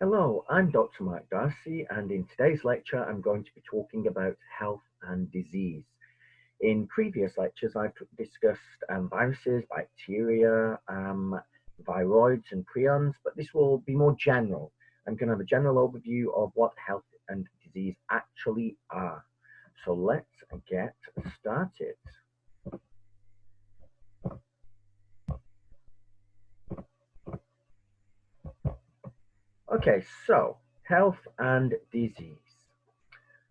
Hello, I'm Dr. Mark Darcy, and in today's lecture, I'm going to be talking about health and disease. In previous lectures, I've discussed viruses, bacteria, viroids, and prions, but this will be more general. I'm going to have a general overview of what health and disease actually are. So let's get started. Okay, so health and disease.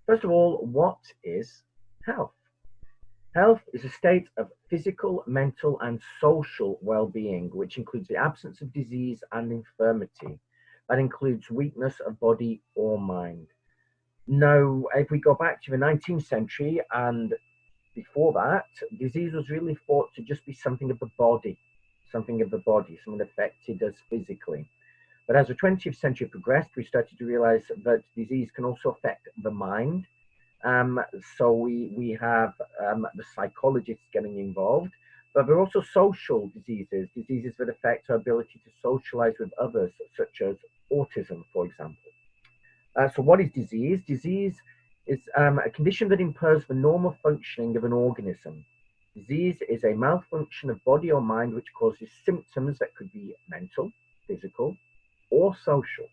First of all, what is health? Health is a state of physical, mental, and social well-being, which includes the absence of disease and infirmity. That includes weakness of body or mind. Now, if we go back to the 19th century and before that, disease was really thought to just be something of the body, something affected us physically. But as the 20th century progressed, we started to realize that disease can also affect the mind. So we have the psychologists getting involved, but there are also social diseases, diseases that affect our ability to socialize with others, such as autism, for example. So what is disease? Disease is a condition that impairs the normal functioning of an organism. Disease is a malfunction of body or mind which causes symptoms that could be mental, physical, or social.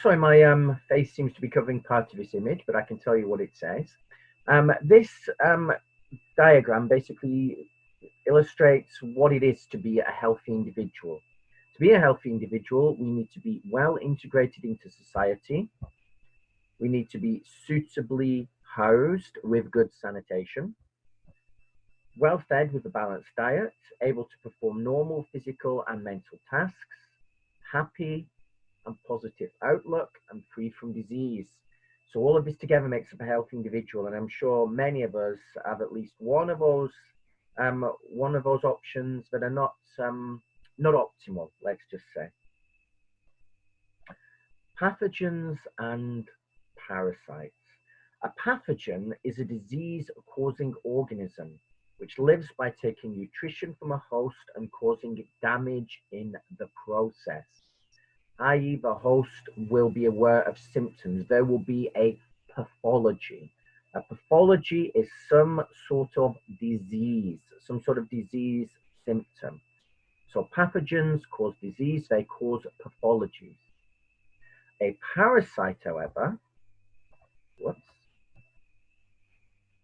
Sorry, my face seems to be covering part of this image, but I can tell you what it says. This diagram basically illustrates what it is to be a healthy individual. To be a healthy individual, we need to be well integrated into society. We need to be suitably housed with good sanitation, well fed with a balanced diet, able to perform normal physical and mental tasks, happy and positive outlook, and free from disease. So all of this together makes up a healthy individual, and I'm sure many of us have at least one of those options that are not optimal, let's just say. Pathogens and parasites. A pathogen is a disease-causing organism which lives by taking nutrition from a host and causing damage in the process, i.e. the host will be aware of symptoms. There will be a pathology. A pathology is some sort of disease symptom. So pathogens cause disease, they cause pathologies. A parasite, however,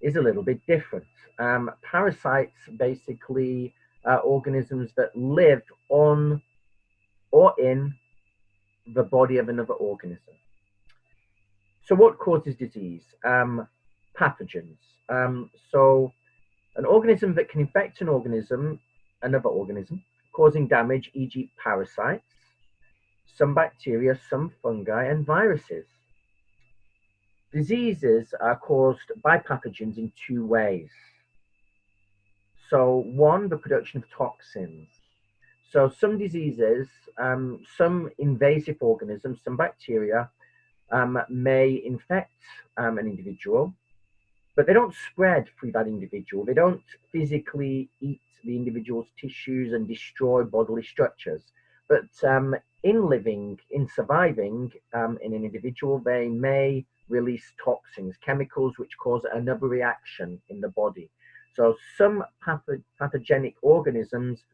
is a little bit different. Parasites basically are organisms that live on or in the body of another organism. So what causes disease? Pathogens. So an organism that can infect another organism, causing damage, e.g. parasites, some bacteria, some fungi, and viruses. Diseases are caused by pathogens in two ways. So one, the production of toxins. So some diseases, some invasive organisms, some bacteria may infect an individual, but they don't spread through that individual. They don't physically eat the individual's tissues and destroy bodily structures. But in surviving in an individual, they may release toxins, chemicals which cause another reaction in the body. So some pathogenic organisms,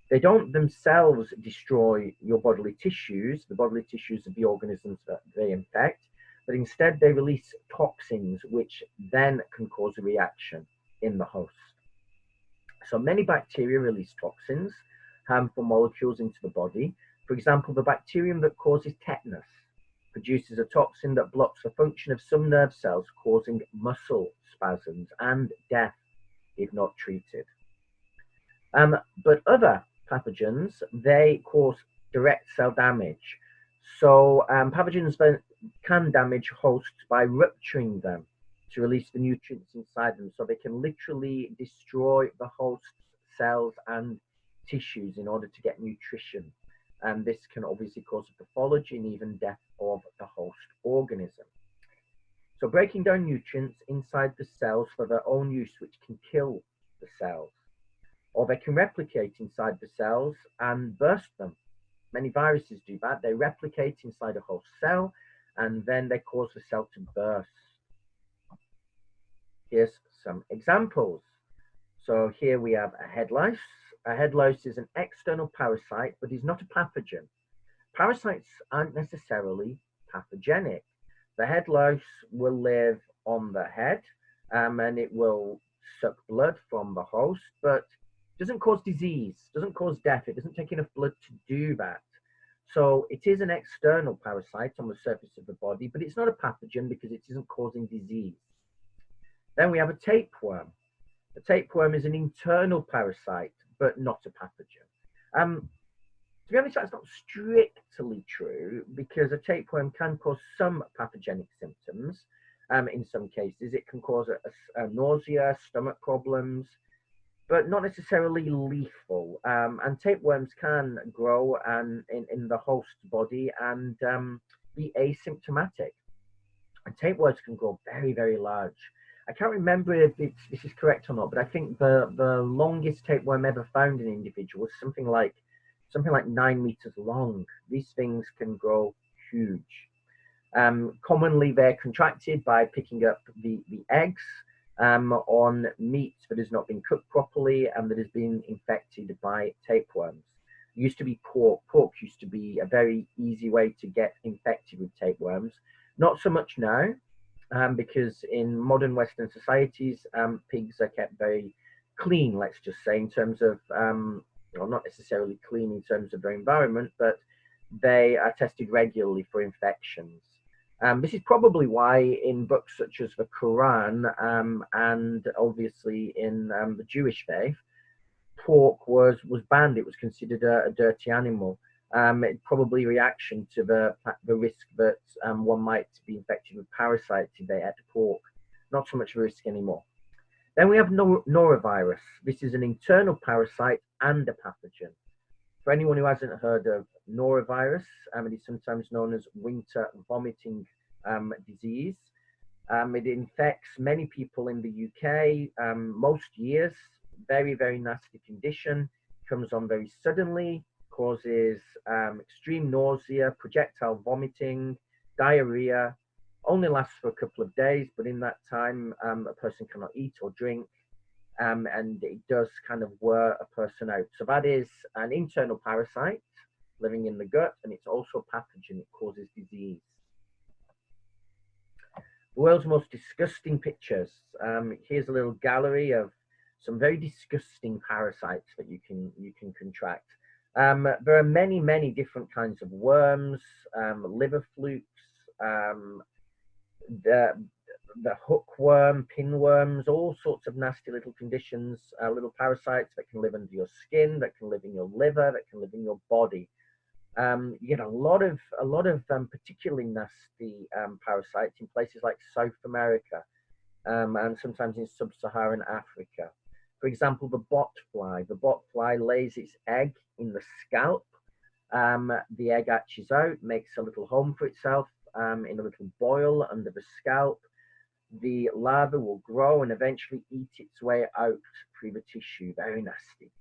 they don't themselves destroy your bodily tissues, the bodily tissues of the organisms that they infect, but instead they release toxins which then can cause a reaction in the host. So many bacteria release toxins, harmful molecules into the body. For example, the bacterium that causes tetanus produces a toxin that blocks the function of some nerve cells, causing muscle spasms and death if not treated. But other pathogens, they cause direct cell damage. So pathogens can damage hosts by rupturing them to release the nutrients inside them. So they can literally destroy the host cells and tissues in order to get nutrition. And this can obviously cause a pathology and even death of the host organism. So breaking down nutrients inside the cells for their own use, which can kill the cells, or they can replicate inside the cells and burst them Many viruses do that. They replicate inside a host cell, and then they cause the cell to burst. Here's some examples. So here we have a head lice. A head lice is an external parasite, but is not a pathogen. Parasites aren't necessarily pathogenic. The head lice will live on the head, and it will suck blood from the host, but doesn't cause disease, doesn't cause death. It doesn't take enough blood to do that. So it is an external parasite on the surface of the body, but it's not a pathogen because it isn't causing disease. Then we have a tapeworm. A tapeworm is an internal parasite, but not a pathogen. To be honest, that's not strictly true because a tapeworm can cause some pathogenic symptoms. In some cases, it can cause a nausea, stomach problems, but not necessarily lethal. And tapeworms can grow in the host body and be asymptomatic. And tapeworms can grow very, very large. I can't remember if this is correct or not, but I think the longest tapeworm ever found in an individual was something like 9 meters long. These things can grow huge. Commonly, they're contracted by picking up the eggs on meat that has not been cooked properly and that has been infected by tapeworms. It used to be pork. Pork used to be a very easy way to get infected with tapeworms. Not so much now, because in modern Western societies, pigs are kept very clean, let's just say, in terms of, well, not necessarily clean in terms of their environment, but they are tested regularly for infections. This is probably why in books such as the Quran and obviously in the Jewish faith, pork was banned. It was considered a dirty animal. Probably reaction to the risk that one might be infected with parasites if they ate pork. Not so much risk anymore. Then we have norovirus. This is an internal parasite and a pathogen. For anyone who hasn't heard of norovirus, it is sometimes known as winter vomiting disease. It infects many people in the UK most years. Very, very nasty condition. Comes on very suddenly, causes extreme nausea, projectile vomiting, diarrhea. Only lasts for a couple of days, but in that time, a person cannot eat or drink. And it does kind of wear a person out. So that is an internal parasite living in the gut, and it's also a pathogen. It causes disease. The world's most disgusting pictures. Here's a little gallery of some very disgusting parasites that you can contract. There are many, many different kinds of worms, liver flukes, the hookworm, pinworms, all sorts of nasty little conditions, little parasites that can live under your skin, that can live in your liver, that can live in your body. You get a lot of particularly nasty parasites in places like South America and sometimes in sub-Saharan Africa. For example, the bot fly. The bot fly lays its egg in the scalp. The egg hatches out, makes a little home for itself in a little boil under the scalp. The larva will grow and eventually eat its way out through the tissue. Very nasty.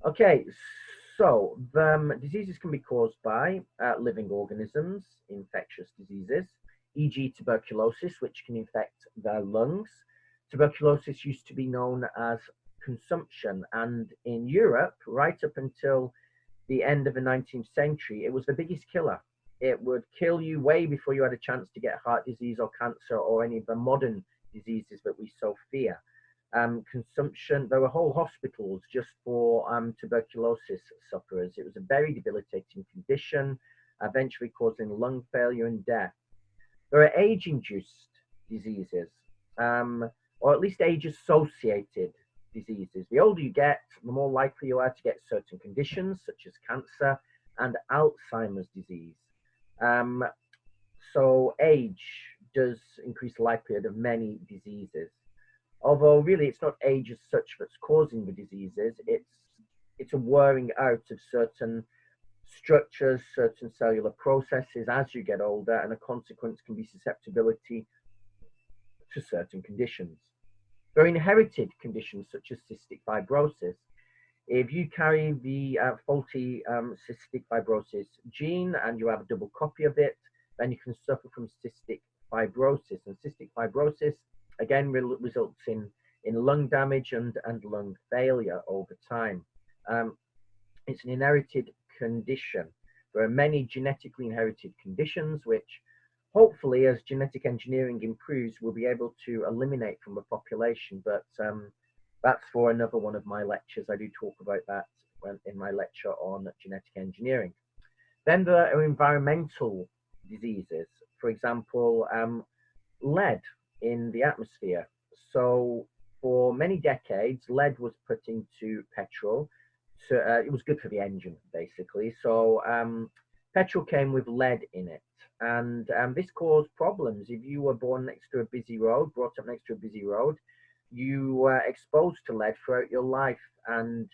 Okay, so the diseases can be caused by living organisms, infectious diseases, e.g. tuberculosis, which can infect the lungs. Tuberculosis used to be known as consumption, and in Europe, right up until the end of the 19th century, it was the biggest killer. It would kill you way before you had a chance to get heart disease or cancer or any of the modern diseases that we so fear. Consumption, there were whole hospitals just for tuberculosis sufferers. It was a very debilitating condition, eventually causing lung failure and death. There are age-induced diseases, or at least age-associated diseases. The older you get, the more likely you are to get certain conditions such as cancer and Alzheimer's disease. So age does increase the likelihood of many diseases. Although really it's not age as such that's causing the diseases, it's a wearing out of certain structures, certain cellular processes as you get older, and a consequence can be susceptibility to certain conditions. There are inherited conditions such as cystic fibrosis. If you carry the faulty cystic fibrosis gene and you have a double copy of it, then you can suffer from cystic fibrosis. And cystic fibrosis, again, results in lung damage and lung failure over time. It's an inherited condition. There are many genetically inherited conditions which hopefully, as genetic engineering improves, we'll be able to eliminate from the population. But that's for another one of my lectures. I do talk about that in my lecture on genetic engineering. Then there are environmental diseases. For example, lead in the atmosphere. So for many decades, lead was put into petrol. So it was good for the engine, basically. So petrol came with lead in it. And this caused problems. If you were born next to a busy road, brought up next to a busy road, you were exposed to lead throughout your life. And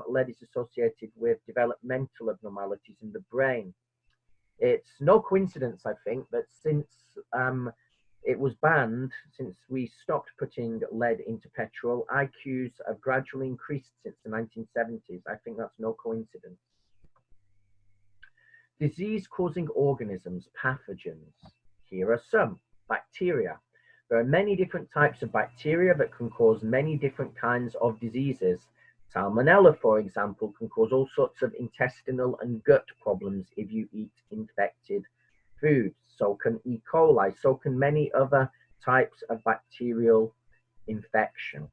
lead is associated with developmental abnormalities in the brain. It's no coincidence, I think, that since it was banned, since we stopped putting lead into petrol, IQs have gradually increased since the 1970s. I think that's no coincidence. Disease-causing organisms, pathogens. Here are some. Bacteria. There are many different types of bacteria that can cause many different kinds of diseases. Salmonella, for example, can cause all sorts of intestinal and gut problems if you eat infected foods. So can E. coli, so can many other types of bacterial infection.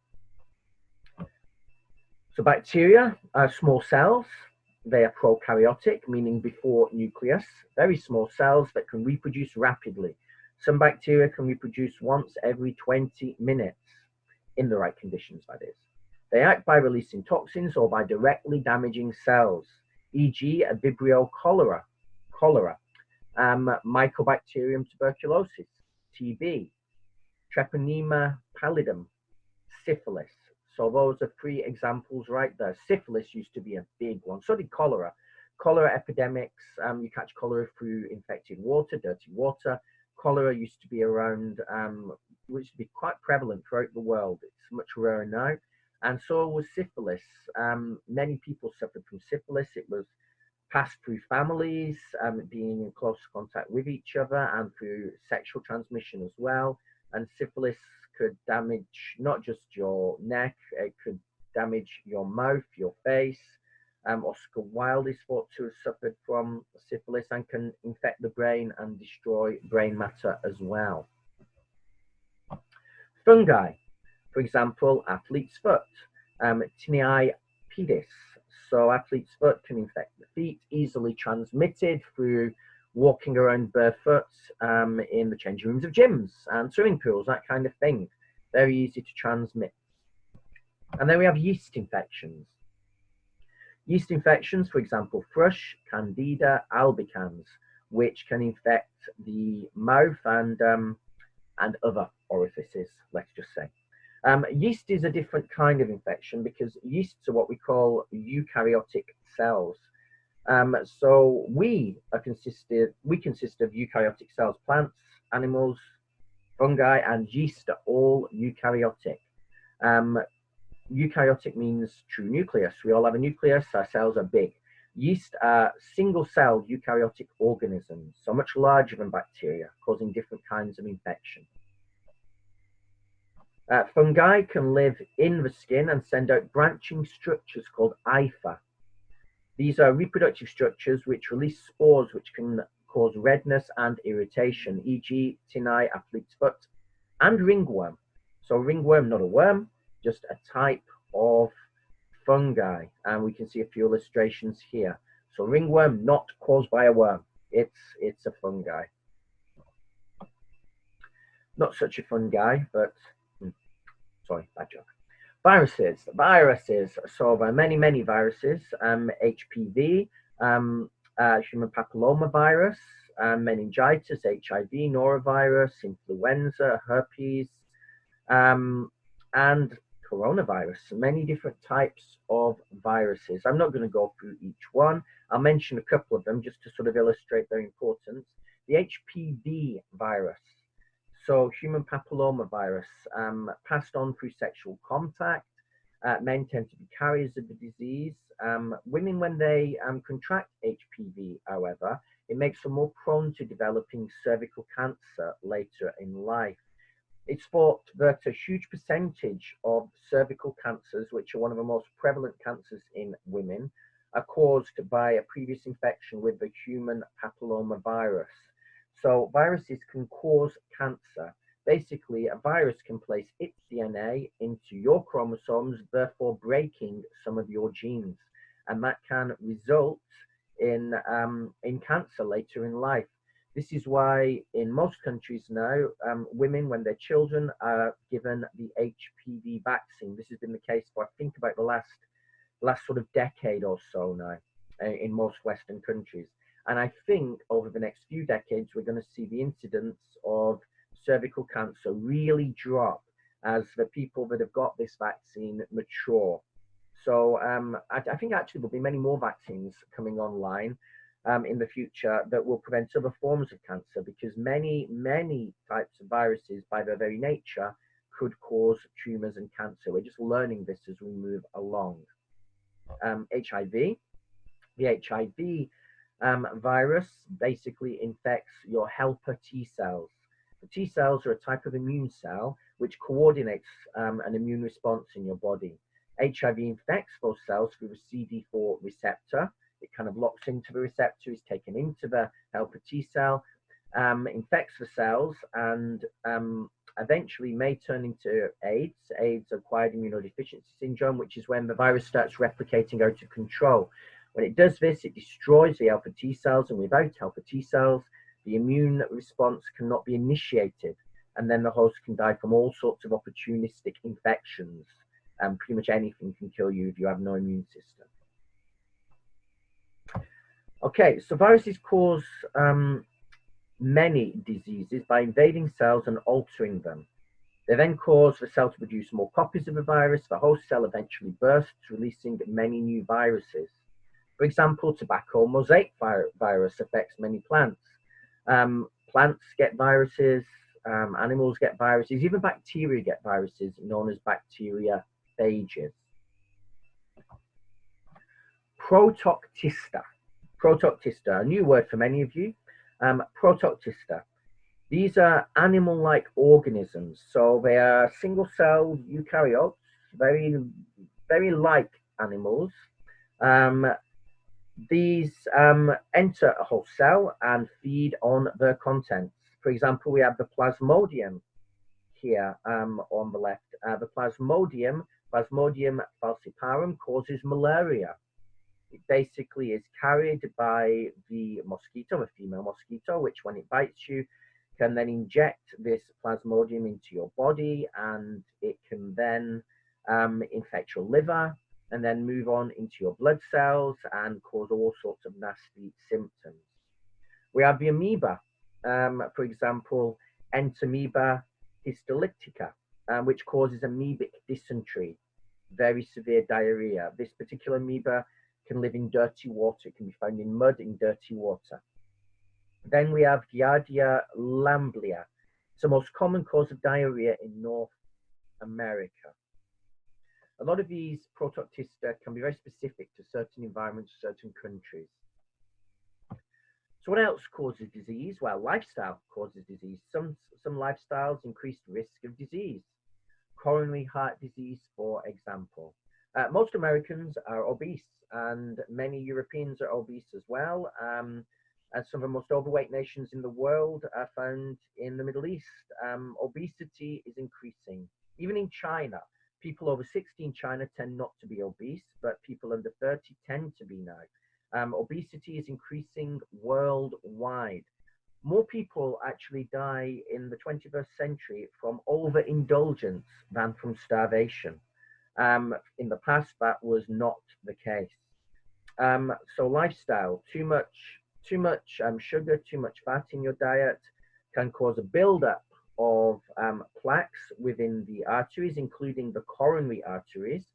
So bacteria are small cells. They are prokaryotic, meaning before nucleus, very small cells that can reproduce rapidly. Some bacteria can reproduce once every 20 minutes, in the right conditions, that is. They act by releasing toxins or by directly damaging cells, e.g. a Vibrio cholera, Mycobacterium tuberculosis, TB, Treponema pallidum, syphilis. So those are 3 examples right there. Syphilis used to be a big one. So did cholera. Cholera epidemics, you catch cholera through infected water, dirty water. Cholera used to be around, used to be quite prevalent throughout the world. It's much rarer now. And so was syphilis. Many people suffered from syphilis. It was passed through families, being in close contact with each other, and through sexual transmission as well. And syphilis could damage not just your neck, it could damage your mouth, your face. Oscar Wilde is thought to have suffered from syphilis and can infect the brain and destroy brain matter as well. Fungi, for example, athlete's foot, tinea pedis. So athlete's foot can infect the feet, easily transmitted through walking around barefoot in the changing rooms of gyms and swimming pools, that kind of thing. Very easy to transmit. And then we have yeast infections. Yeast infections, for example, thrush, candida, albicans, which can infect the mouth and other orifices, let's just say. Yeast is a different kind of infection because yeasts are what we call eukaryotic cells. So we consist of eukaryotic cells. Plants, animals, fungi, and yeast are all eukaryotic. Eukaryotic means true nucleus. We all have a nucleus. Our cells are big. Yeast are single-celled eukaryotic organisms, so much larger than bacteria, causing different kinds of infection. Fungi can live in the skin and send out branching structures called hyphae. These are reproductive structures which release spores which can cause redness and irritation, e.g. tinea, athlete's foot, and ringworm. So ringworm, not a worm, just a type of fungi. And we can see a few illustrations here. So ringworm, not caused by a worm. It's a fungi. Not such a fun guy, but sorry, bad joke. Viruses. So there are many viruses. HPV, human papillomavirus, meningitis, HIV, norovirus, influenza, herpes, and coronavirus. Many different types of viruses. I'm not going to go through each one. I'll mention a couple of them just to sort of illustrate their importance. The HPV virus. So human papillomavirus, passed on through sexual contact. Men tend to be carriers of the disease. Women, when they contract HPV, however, it makes them more prone to developing cervical cancer later in life. It's thought that a huge percentage of cervical cancers, which are one of the most prevalent cancers in women, are caused by a previous infection with the human papillomavirus. So viruses can cause cancer. Basically, a virus can place its DNA into your chromosomes, therefore breaking some of your genes, and that can result in cancer later in life. This is why in most countries now, women, when their children are given the HPV vaccine, this has been the case for, I think, about the last sort of decade or so now in most Western countries. And I think over the next few decades, we're going to see the incidence of cervical cancer really drop as the people that have got this vaccine mature. So I think actually there'll be many more vaccines coming online in the future that will prevent other forms of cancer, because many types of viruses by their very nature could cause tumors and cancer. We're just learning this as we move along. HIV, the HIV virus basically infects your helper T cells. The T cells are a type of immune cell which coordinates an immune response in your body. HIV infects those cells through the CD4 receptor. It kind of locks into the receptor, is taken into the helper T cell, infects the cells, and eventually may turn into AIDS, acquired immunodeficiency syndrome, which is when the virus starts replicating out of control. When it does this, it destroys the alpha T cells, and without alpha T cells, the immune response cannot be initiated, and then the host can die from all sorts of opportunistic infections. Pretty much anything can kill you if you have no immune system. Okay, so viruses cause many diseases by invading cells and altering them. They then cause the cell to produce more copies of the virus. The host cell eventually bursts, releasing many new viruses. For example, tobacco mosaic virus affects many plants. Plants get viruses, animals get viruses, even bacteria get viruses known as bacteriophages. Protoctista. Protoctista, a new word for many of you. Protoctista. These are animal-like organisms, so they are single-celled eukaryotes, very like animals. These enter a whole cell and feed on their contents. For example, we have the Plasmodium here on the left. The Plasmodium falciparum, causes malaria. It basically is carried by the mosquito, a female mosquito, which when it bites you, can then inject this Plasmodium into your body, and it can then infect your liver and then move on into your blood cells and cause all sorts of nasty symptoms. We have the amoeba, for example, Entamoeba histolytica, which causes amoebic dysentery, very severe diarrhea. This particular amoeba can live in dirty water. It can be found in mud, in dirty water. Then we have Giardia lamblia. It's the most common cause of diarrhea in North America. A lot of these Protoctista can be very specific to certain environments, certain countries. So what else causes disease? Well, lifestyle causes disease. Some lifestyles increase risk of disease. Coronary heart disease, for example. Most Americans are obese, and many Europeans are obese as well. And some of the most overweight nations in the world are found in the Middle East. Obesity is increasing. Even in China, people over 60 in China tend not to be obese, but people under 30 tend to be now. Obesity is increasing worldwide. More people actually die in the 21st century from overindulgence than from starvation. In the past, that was not the case. So lifestyle, too much sugar, too much fat in your diet can cause a buildup of plaques within the arteries, including the coronary arteries.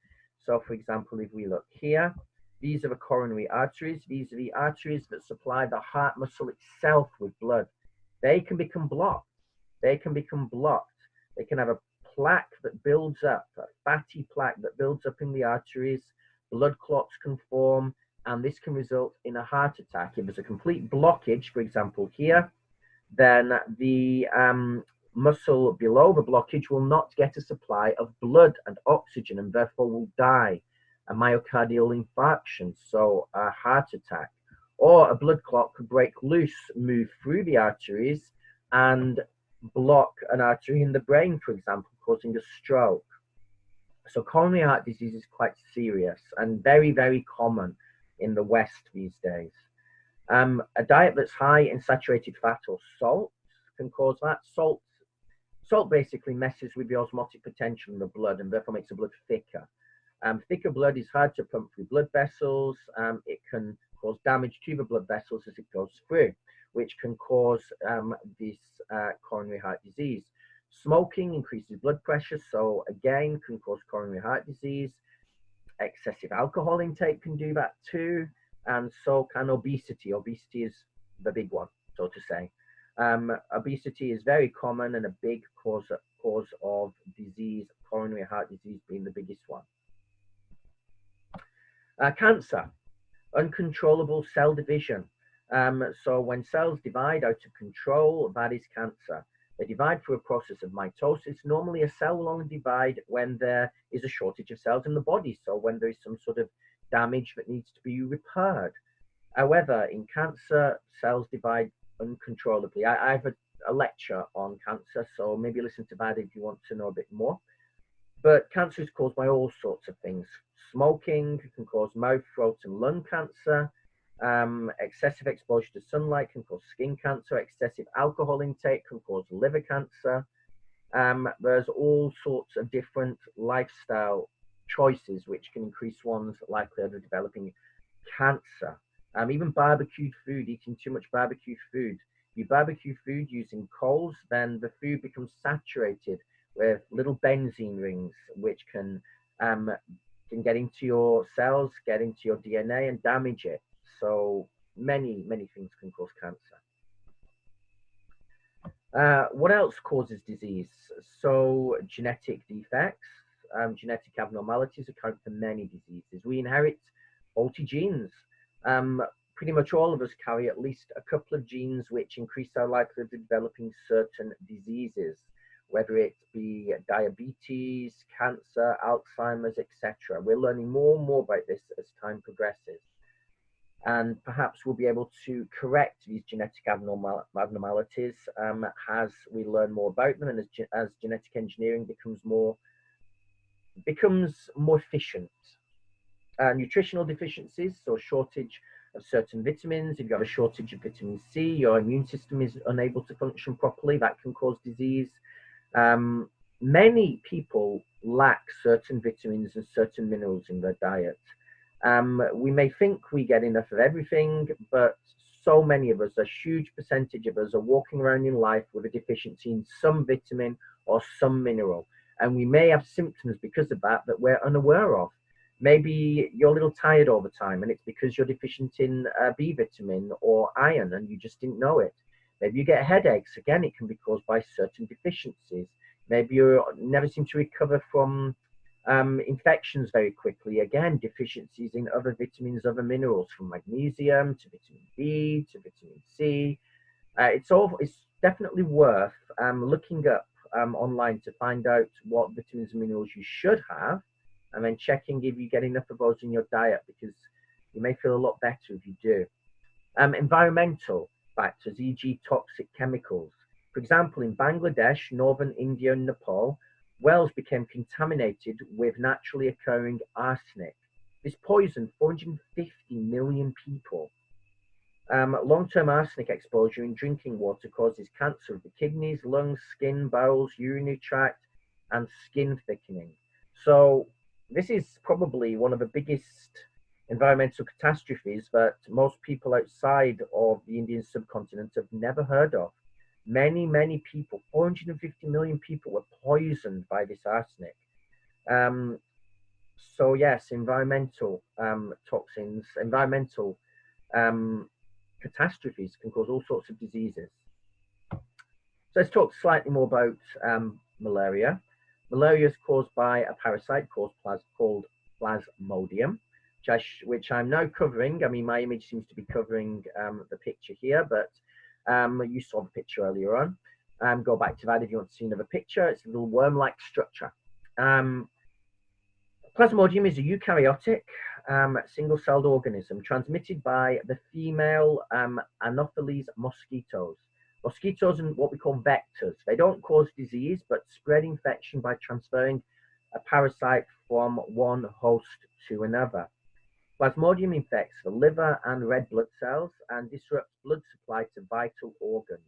So for example, if we look here, these are the coronary arteries. These are the arteries that supply the heart muscle itself with blood. They can become blocked. They can have a plaque that builds up, a fatty plaque that builds up in the arteries. Blood clots can form, and this can result in a heart attack. If there's a complete blockage, for example, here, then the muscle below the blockage will not get a supply of blood and oxygen, and therefore will die. A myocardial infarction, so a heart attack. Or a blood clot could break loose, move through the arteries, and block an artery in the brain, for example, causing a stroke. So coronary heart disease is quite serious and very, very common in the West these days. A diet that's high in saturated fat or salt can cause that. Salt basically messes with the osmotic potential in the blood and therefore makes the blood thicker. Thicker blood is hard to pump through blood vessels. It can cause damage to the blood vessels as it goes through, which can cause this coronary heart disease. Smoking increases blood pressure, so again can cause coronary heart disease. Excessive alcohol intake can do that too, and so can obesity. Obesity is the big one, so to say. Obesity is very common and a big cause of disease, coronary heart disease being the biggest one. Cancer, uncontrollable cell division. So when cells divide out of control, that is cancer. They divide through a process of mitosis. Normally, a cell will only divide when there is a shortage of cells in the body, so when there is some sort of damage that needs to be repaired. However, in cancer, cells divide uncontrollably. I have a lecture on cancer, so maybe listen to that if you want to know a bit more. But cancer is caused by all sorts of things. Smoking can cause mouth, throat, and lung cancer. Excessive exposure to sunlight can cause skin cancer. Excessive alcohol intake can cause liver cancer. There's all sorts of different lifestyle choices which can increase one's likelihood of developing cancer. Even barbecued food, eating too much barbecued food. If you barbecue food using coals, then the food becomes saturated with little benzene rings, which can get into your cells, get into your DNA, and damage it. So many things can cause cancer. What else causes disease? So genetic defects, genetic abnormalities account for many diseases. We inherit faulty genes. Pretty much all of us carry at least a couple of genes which increase our likelihood of developing certain diseases, whether it be diabetes, cancer, Alzheimer's, etc. We're learning more and more about this as time progresses. And perhaps we'll be able to correct these genetic abnormalities as we learn more about them and as genetic engineering becomes more efficient. Nutritional deficiencies, so shortage of certain vitamins. If you have a shortage of vitamin C, your immune system is unable to function properly. That can cause disease. Many people lack certain vitamins and certain minerals in their diet. We may think we get enough of everything, but so many of us, a huge percentage of us, are walking around in life with a deficiency in some vitamin or some mineral. And we may have symptoms because of that we're unaware of. Maybe you're a little tired all the time and it's because you're deficient in B vitamin or iron and you just didn't know it. Maybe you get headaches. Again, it can be caused by certain deficiencies. Maybe you never seem to recover from infections very quickly. Again, deficiencies in other vitamins, other minerals, from magnesium to vitamin B to vitamin C. It's definitely worth looking up online to find out what vitamins and minerals you should have, and then checking if you get enough of those in your diet, because you may feel a lot better if you do. Environmental factors, e.g. toxic chemicals. For example, in Bangladesh, northern India and Nepal, wells became contaminated with naturally occurring arsenic. This poisoned 450 million people. Long-term arsenic exposure in drinking water causes cancer of the kidneys, lungs, skin, bowels, urinary tract, and skin thickening. So this is probably one of the biggest environmental catastrophes that most people outside of the Indian subcontinent have never heard of. Many people, 450 million people, were poisoned by this arsenic. So yes, environmental toxins, environmental catastrophes can cause all sorts of diseases. So let's talk slightly more about malaria. Malaria is caused by a parasite called Plasmodium, which I'm now covering. I mean, my image seems to be covering the picture here, but you saw the picture earlier on. Go back to that if you want to see another picture. It's a little worm-like structure. Plasmodium is a eukaryotic single-celled organism transmitted by the female Anopheles mosquitoes. Mosquitoes are what we call vectors. They don't cause disease, but spread infection by transferring a parasite from one host to another. Plasmodium infects the liver and red blood cells and disrupts blood supply to vital organs.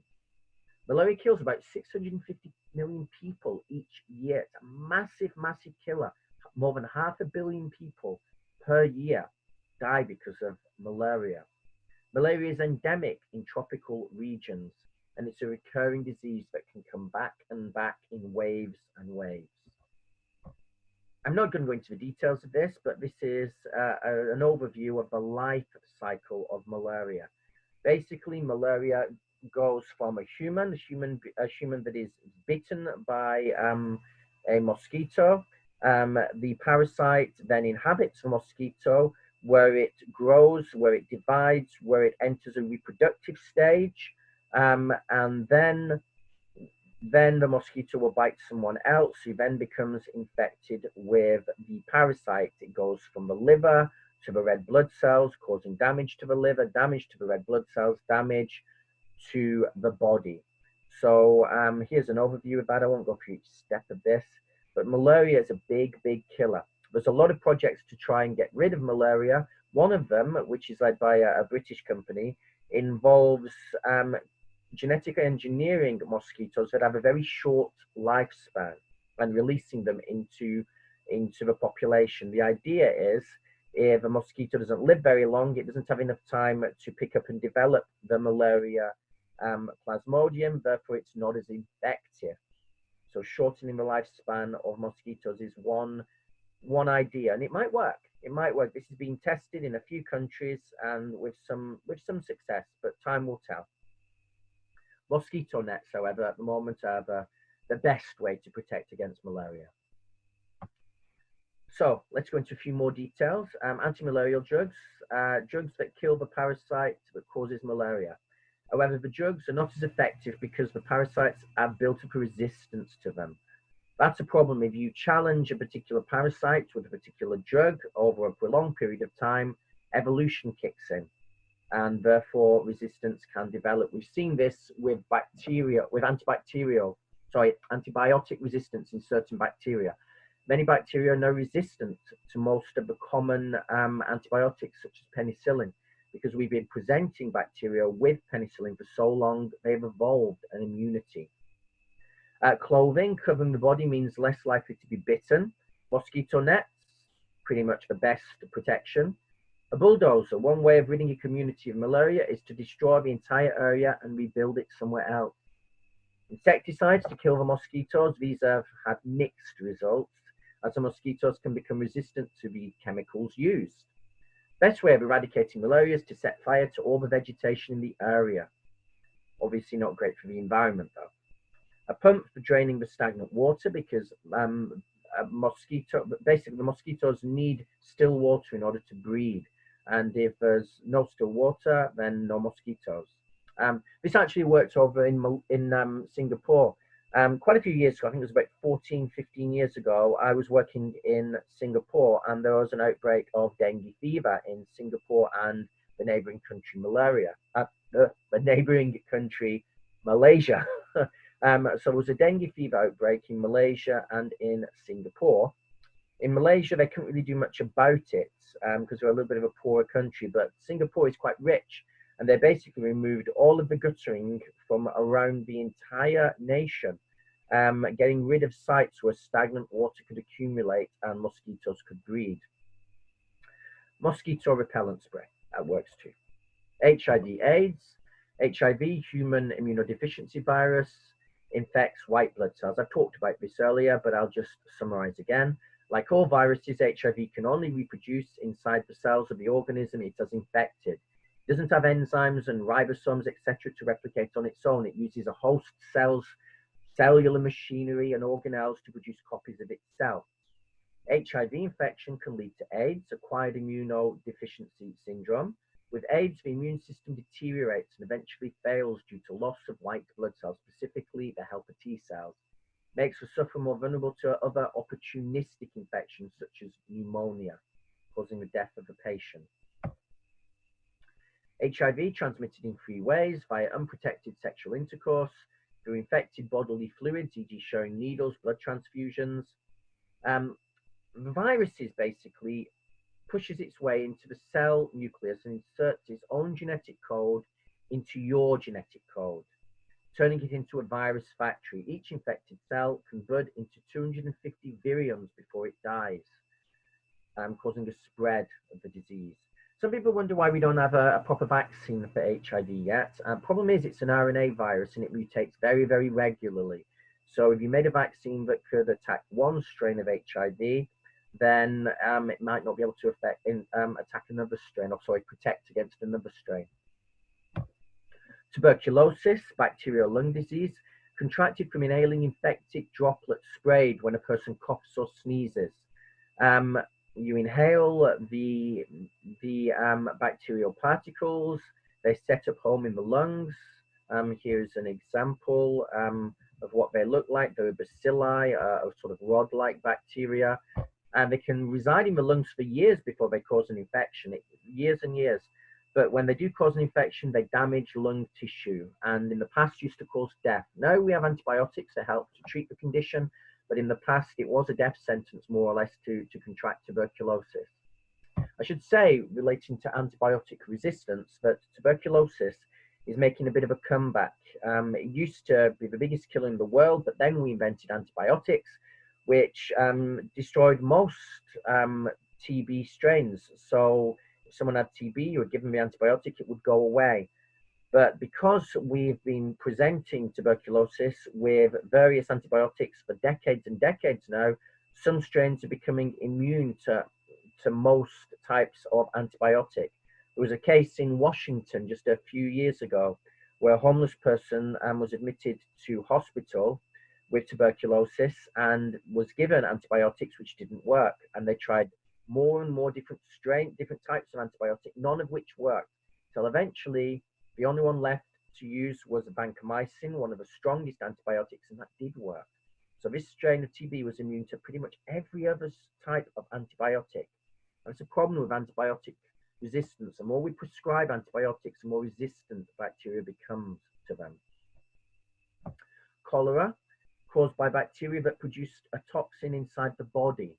Malaria kills about 650 million people each year. It's a massive, massive killer. More than 500 million people per year die because of malaria. Malaria is endemic in tropical regions, and it's a recurring disease that can come back and back in waves and waves. I'm not going to go into the details of this, but this is an overview of the life cycle of malaria. Basically, malaria goes from a human that is bitten by a mosquito. The parasite then inhabits the mosquito, where it grows, where it divides, where it enters a reproductive stage, and then the mosquito will bite someone else, who then becomes infected with the parasite. It goes from the liver to the red blood cells, causing damage to the liver, damage to the red blood cells, damage to the body. So here's an overview of that. I won't go through each step of this, but malaria is a big, big killer. There's a lot of projects to try and get rid of malaria. One of them, which is led by a British company, involves genetic engineering mosquitoes that have a very short lifespan and releasing them into the population. The idea is, if a mosquito doesn't live very long, it doesn't have enough time to pick up and develop the malaria plasmodium, therefore it's not as effective. So shortening the lifespan of mosquitoes is one idea, and it might work. It might work. This is being tested in a few countries and with some success, but time will tell. Mosquito nets, however, at the moment are the best way to protect against malaria. So let's go into a few more details. Antimalarial drugs, drugs that kill the parasite that causes malaria. However, the drugs are not as effective because the parasites have built up a resistance to them. That's a problem. If you challenge a particular parasite with a particular drug over a prolonged period of time, evolution kicks in, and therefore resistance can develop. We've seen this with bacteria, with antibiotic resistance in certain bacteria. Many bacteria are now resistant to most of the common antibiotics, such as penicillin, because we've been presenting bacteria with penicillin for so long, they've evolved an immunity. Clothing covering the body means less likely to be bitten. Mosquito nets, pretty much the best protection. A bulldozer, one way of ridding a community of malaria is to destroy the entire area and rebuild it somewhere else. Insecticides to kill the mosquitoes, these have had mixed results, as the mosquitoes can become resistant to the chemicals used. Best way of eradicating malaria is to set fire to all the vegetation in the area. Obviously not great for the environment though. A pump for draining the stagnant water, because basically the mosquitoes need still water in order to breed. And if there's no still water, then no mosquitoes. This actually worked over in Singapore. Quite a few years ago, I think it was about 14, 15 years ago, I was working in Singapore, and there was an outbreak of dengue fever in Singapore and the neighboring country, Malaysia. So there was a dengue fever outbreak in Malaysia and in Singapore. In Malaysia, they couldn't really do much about it because they're a little bit of a poorer country, but Singapore is quite rich, and they basically removed all of the guttering from around the entire nation, getting rid of sites where stagnant water could accumulate and mosquitoes could breed. Mosquito repellent spray, that works too. HIV/AIDS. HIV, human immunodeficiency virus, infects white blood cells. I've talked about this earlier, but I'll just summarize again. Like all viruses, HIV can only reproduce inside the cells of the organism it has infected. It doesn't have enzymes and ribosomes, etc., to replicate on its own. It uses a host cell's cellular machinery and organelles to produce copies of itself. HIV infection can lead to AIDS, acquired immunodeficiency syndrome. With AIDS, the immune system deteriorates and eventually fails due to loss of white blood cells, specifically the helper T cells. Makes the sufferer more vulnerable to other opportunistic infections such as pneumonia, causing the death of the patient. HIV transmitted in three ways: via unprotected sexual intercourse, through infected bodily fluids, e.g. showing needles, blood transfusions. The viruses basically pushes its way into the cell nucleus and inserts its own genetic code into your genetic code, turning it into a virus factory. Each infected cell can bud into 250 virions before it dies, causing a spread of the disease. Some people wonder why we don't have a proper vaccine for HIV yet. Problem is, it's an RNA virus and it mutates very, very regularly. So if you made a vaccine that could attack one strain of HIV, then it might not be able to attack another strain, or sorry, protect against another strain. Tuberculosis, bacterial lung disease, contracted from inhaling infected droplets sprayed when a person coughs or sneezes. You inhale the bacterial particles, they set up home in the lungs. Here's an example of what they look like. They're bacilli, a sort of rod-like bacteria, and they can reside in the lungs for years before they cause an infection, years and years. But when they do cause an infection, they damage lung tissue, and in the past used to cause death. Now we have antibiotics that help to treat the condition, but in the past it was a death sentence, more or less, to contract tuberculosis. I should say, relating to antibiotic resistance, that tuberculosis is making a bit of a comeback. It used to be the biggest killer in the world, but then we invented antibiotics, which destroyed most TB strains. So if someone had TB, you were given the antibiotic, it would go away. But because we've been presenting tuberculosis with various antibiotics for decades and decades now, some strains are becoming immune to most types of antibiotic. There was a case in Washington just a few years ago where a homeless person was admitted to hospital with tuberculosis and was given antibiotics which didn't work. And they tried more and more different types of antibiotic, none of which worked. Till eventually, the only one left to use was vancomycin, one of the strongest antibiotics, and that did work. So this strain of TB was immune to pretty much every other type of antibiotic. And it's a problem with antibiotic resistance. The more we prescribe antibiotics, the more resistant bacteria becomes to them. Cholera, caused by bacteria that produced a toxin inside the body.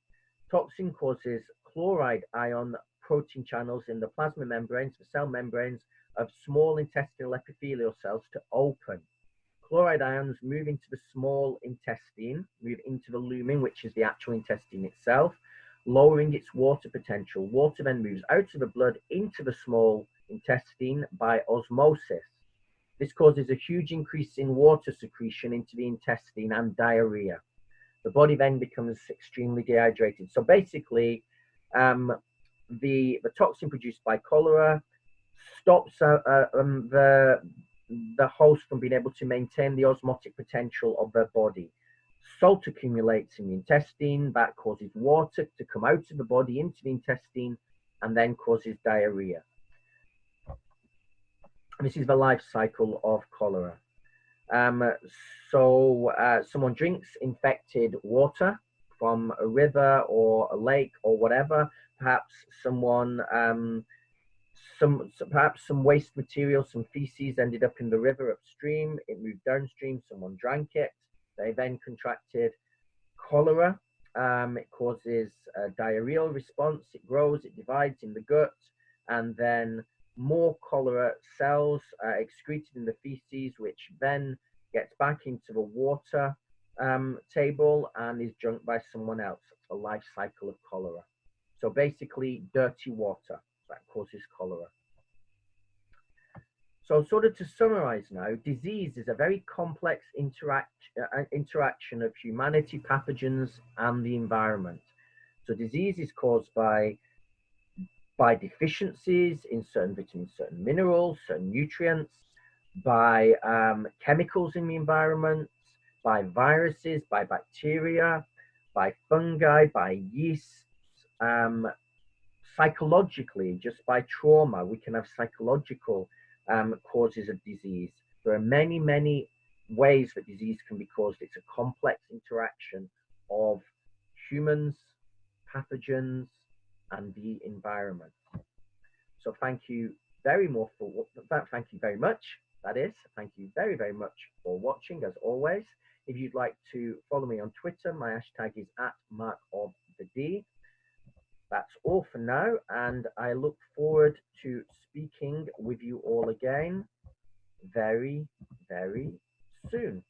Toxin causes chloride ion protein channels in the plasma membranes, the cell membranes of small intestinal epithelial cells to open. Chloride ions move into the small intestine, move into the lumen, which is the actual intestine itself, lowering its water potential. Water then moves out of the blood into the small intestine by osmosis. This causes a huge increase in water secretion into the intestine and diarrhea. The body then becomes extremely dehydrated. So basically, the toxin produced by cholera stops the host from being able to maintain the osmotic potential of their body. Salt accumulates in the intestine, that causes water to come out of the body into the intestine and then causes diarrhea. This is the life cycle of cholera. Someone drinks infected water from a river or a lake or whatever. Perhaps someone, perhaps some waste material, some feces ended up in the river upstream. It moved downstream. Someone drank it. They then contracted cholera. It causes a diarrheal response. It grows. It divides in the gut, and then more cholera cells are excreted in the feces, which then gets back into the water table and is drunk by someone else. It's a life cycle of cholera. So basically, dirty water that causes cholera. So sort of to summarize now, disease is a very complex interaction of humanity, pathogens, and the environment. So disease is caused by deficiencies in certain vitamins, certain minerals, certain nutrients, by chemicals in the environment. by viruses, by bacteria, by fungi, by yeast, psychologically, just by trauma. We can have psychological causes of disease. There are many, many ways that disease can be caused. It's a complex interaction of humans, pathogens, and the environment. So thank you very much for that. Thank you very much. That is, thank you very, very much for watching as always. If you'd like to follow me on Twitter, my hashtag is @MarkOfTheD. That's all for now, and I look forward to speaking with you all again very, very soon.